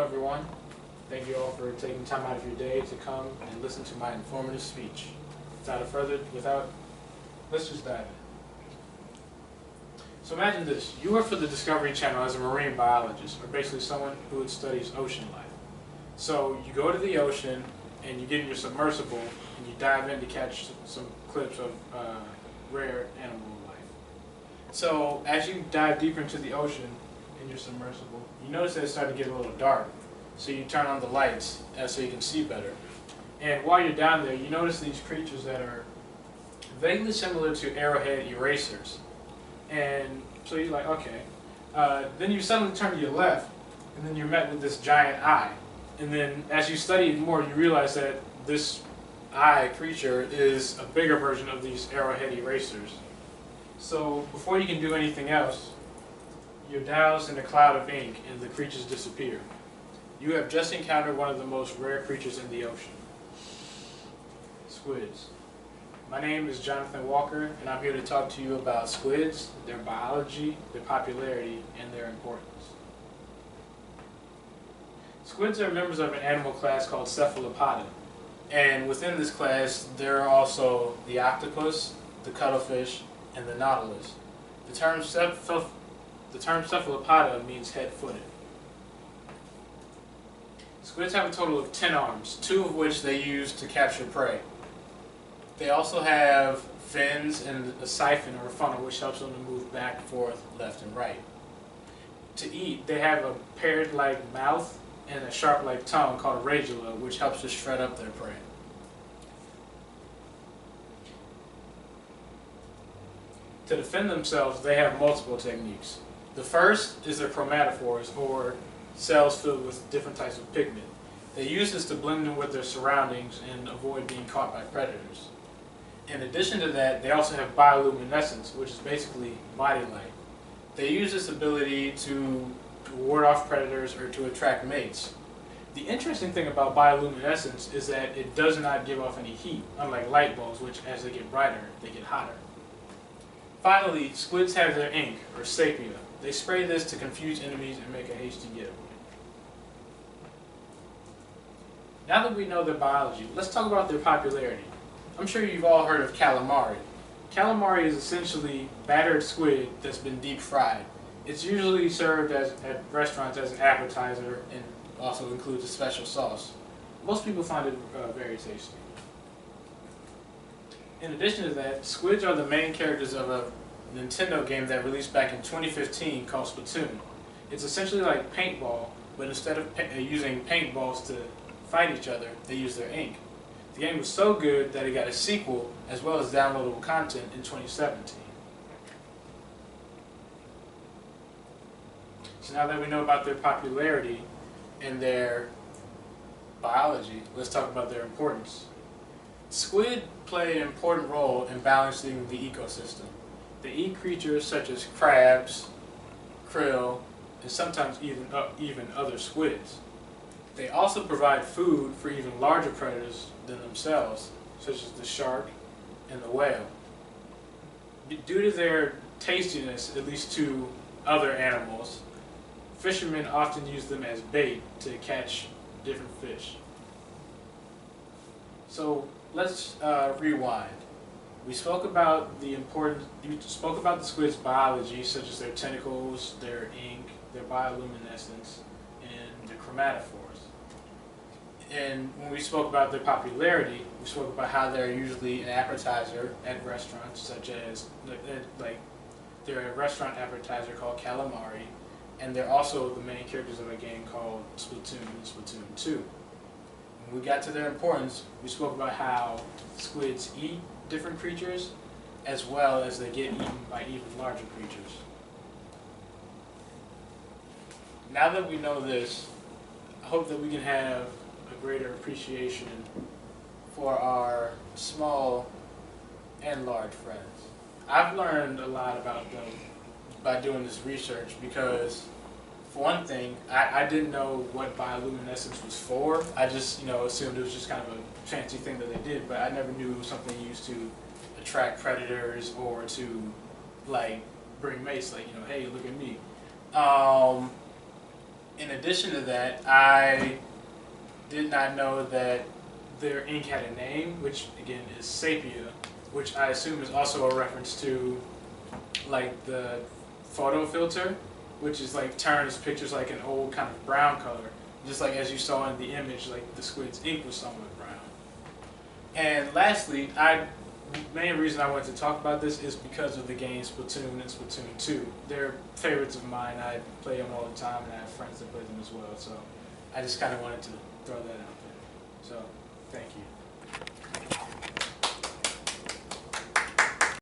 everyone. Thank you all for taking time out of your day to come and listen to my informative speech. Let's just dive in. So imagine this. You work for the Discovery Channel as a marine biologist, or basically someone who studies ocean life. So you go to the ocean and you get in your submersible and you dive in to catch some clips of rare animal life. So as you dive deeper into the ocean in your submersible, you notice that it's starting to get a little dark. So you turn on the lights so you can see better. And while you're down there, you notice these creatures that are vaguely similar to arrowhead erasers. And so you're like, okay. Then you suddenly turn to your left, and then you're met with this giant eye. And then as you study it more, you realize that this eye creature is a bigger version of these arrowhead erasers. So before you can do anything else, you're doused in a cloud of ink and the creatures disappear. You have just encountered one of the most rare creatures in the ocean. Squids. My name is Jonathan Walker, and I'm here to talk to you about squids, their biology, their popularity, and their importance. Squids are members of an animal class called Cephalopoda, and within this class there are also the octopus, the cuttlefish, and the nautilus. The term cephalopoda means head-footed. Squids have a total of 10 arms, 2 of which they use to capture prey. They also have fins and a siphon or a funnel which helps them to move back and forth, left and right. To eat, they have a parrot-like mouth and a sharp-like tongue called a radula, which helps to shred up their prey. To defend themselves, they have multiple techniques. The first is their chromatophores, or cells filled with different types of pigment. They use this to blend in with their surroundings and avoid being caught by predators. In addition to that, they also have bioluminescence, which is basically body light. They use this ability to ward off predators or to attract mates. The interesting thing about bioluminescence is that it does not give off any heat, unlike light bulbs, which as they get brighter, they get hotter. Finally, squids have their ink, or sepia. They spray this to confuse enemies and make a hasty getaway. Now that we know their biology, let's talk about their popularity. I'm sure you've all heard of calamari. Calamari is essentially battered squid that's been deep fried. It's usually served at restaurants as an appetizer and also includes a special sauce. Most people find it very tasty. In addition to that, squids are the main characters of a Nintendo game that released back in 2015 called Splatoon. It's essentially like paintball, but instead of using paintballs to fight each other, they use their ink. The game was so good that it got a sequel as well as downloadable content in 2017. So now that we know about their popularity and their biology, let's talk about their importance. Squid play an important role in balancing the ecosystem. They eat creatures such as crabs, krill, and sometimes even other squids. They also provide food for even larger predators than themselves, such as the shark and the whale. Due to their tastiness, at least to other animals, fishermen often use them as bait to catch different fish. So let's rewind. We spoke about the squid's biology, such as their tentacles, their ink, their bioluminescence, and their chromatophores. And when we spoke about their popularity, we spoke about how they're usually an appetizer at restaurants, such as they're a restaurant appetizer called calamari, and they're also the main characters of a game called Splatoon and Splatoon 2. When we got to their importance, we spoke about how squids eat different creatures, as well as they get eaten by even larger creatures. Now that we know this, I hope that we can have a greater appreciation for our small and large friends. I've learned a lot about them by doing this research because, for one thing, I didn't know what bioluminescence was for. I just, assumed it was just kind of a fancy thing that they did, but I never knew it was something used to attract predators or to, bring mates, hey, look at me. In addition to that, I did not know that their ink had a name, which again is sepia, which I assume is also a reference to like the photo filter, which is like turns pictures like an old kind of brown color, just like as you saw in the image, like the Squid's ink was somewhat brown. And lastly, main reason I wanted to talk about this is because of the games Splatoon and Splatoon 2. They're favorites of mine. I play them all the time, and I have friends that play them as well. So I just kind of wanted to throw that out there. So thank you.